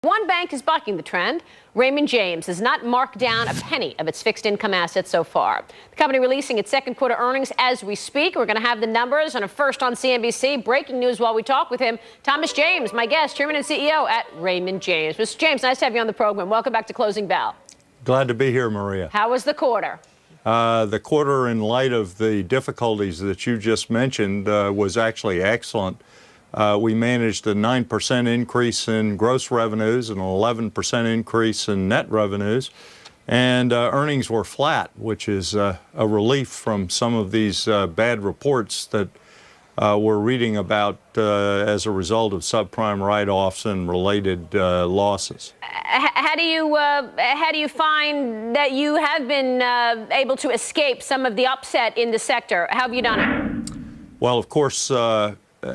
One bank is bucking the trend. Raymond James has not marked down a penny of its fixed income assets so far. The company releasing its second quarter earnings as we speak. We're going to have the numbers on a first on CNBC. Breaking news while we talk with him. Thomas James, my guest, Chairman and CEO at Raymond James. Mr. James, nice to have you on the program. Welcome back to Closing Bell. Glad to be here, Maria. How was the quarter? The quarter, in light of the difficulties that you just mentioned, was actually excellent. We managed a 9% increase in gross revenues and an 11% increase in net revenues. And earnings were flat, which is a relief from some of these bad reports that we're reading about as a result of subprime write-offs and related losses. How do you find that you have been able to escape some of the upset in the sector? How have you done it? Well, of course,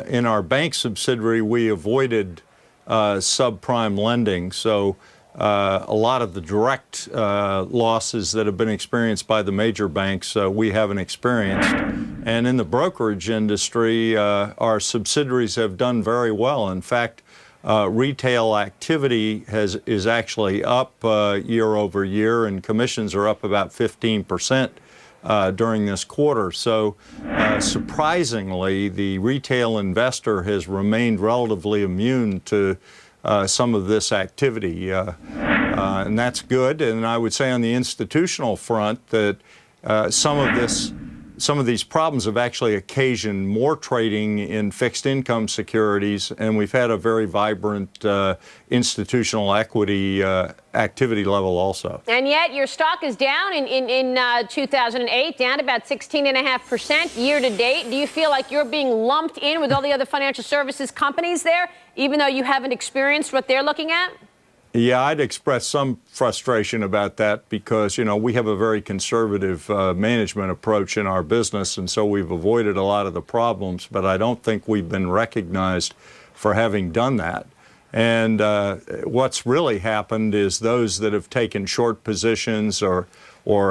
in our bank subsidiary, we avoided subprime lending, so a lot of the direct losses that have been experienced by the major banks we haven't experienced. And in the brokerage industry, our subsidiaries have done very well. In fact, retail activity is actually up year over year, and commissions are up about 15%. During this quarter. So surprisingly, the retail investor has remained relatively immune to some of this activity, and that's good. And I would say on the institutional front that some of these problems have actually occasioned more trading in fixed income securities, and we've had a very vibrant institutional equity activity level also. And yet your stock is down in 2008, down about 16.5% year to date. Do you feel like you're being lumped in with all the other financial services companies there, even though you haven't experienced what they're looking at? Yeah, I'd express some frustration about that because, you know, we have a very conservative management approach in our business, and so we've avoided a lot of the problems, but I don't think we've been recognized for having done that. And what's really happened is those that have taken short positions or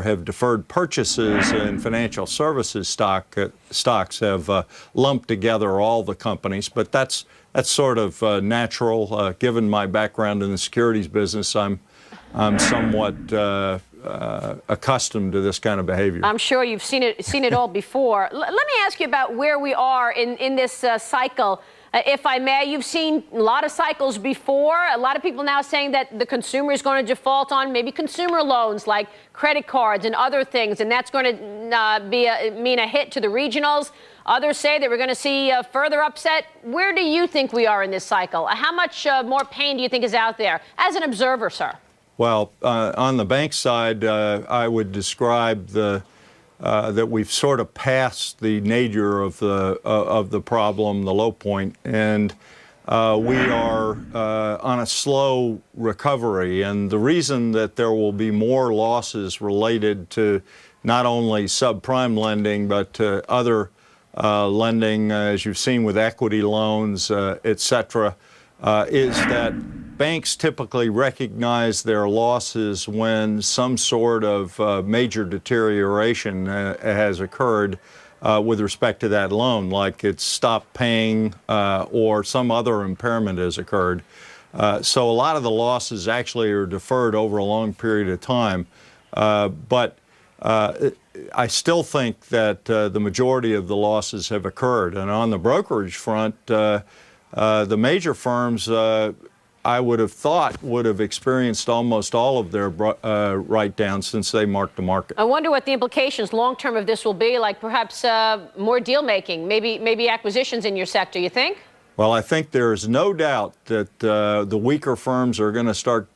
have deferred purchases in financial services stocks have lumped together all the companies, but that's sort of natural. Given my background in the securities business, I'm somewhat accustomed to this kind of behavior. I'm sure you've seen it all before. Let me ask you about where we are in this cycle. If I may, you've seen a lot of cycles before. A lot of people now saying that the consumer is going to default on maybe consumer loans like credit cards and other things, and that's going to mean a hit to the regionals. Others say that we're going to see a further upset. Where do you think we are in this cycle? How much more pain do you think is out there as an observer, sir? Well, on the bank side, I would describe that we've sort of passed the nadir of the problem, the low point, and we are on a slow recovery. And the reason that there will be more losses related to not only subprime lending but to other lending, as you've seen with equity loans, et cetera, is that banks typically recognize their losses when some sort of major deterioration has occurred with respect to that loan, like it's stopped paying or some other impairment has occurred. So a lot of the losses actually are deferred over a long period of time. But I still think that the majority of the losses have occurred. And on the brokerage front, the major firms, I would have thought, would have experienced almost all of their write-downs since they marked to market. I wonder what the implications long-term of this will be, like perhaps more deal-making, maybe acquisitions in your sector, you think? Well, I think there's no doubt that the weaker firms are going to start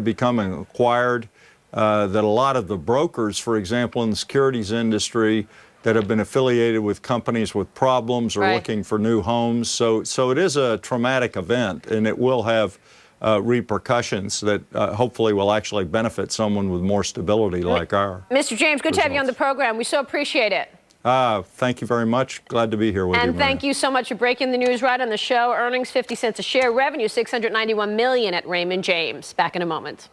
becoming acquired, that a lot of the brokers, for example, in the securities industry, that have been affiliated with companies with problems or looking for new homes. So it is a traumatic event, and it will have repercussions that hopefully will actually benefit someone with more stability like our Mr. James, good to have you on the program. We so appreciate it. Thank you very much. Glad to be here with you. And thank you so much for breaking the news right on the show. Earnings 50 cents a share, revenue $691 million at Raymond James. Back in a moment.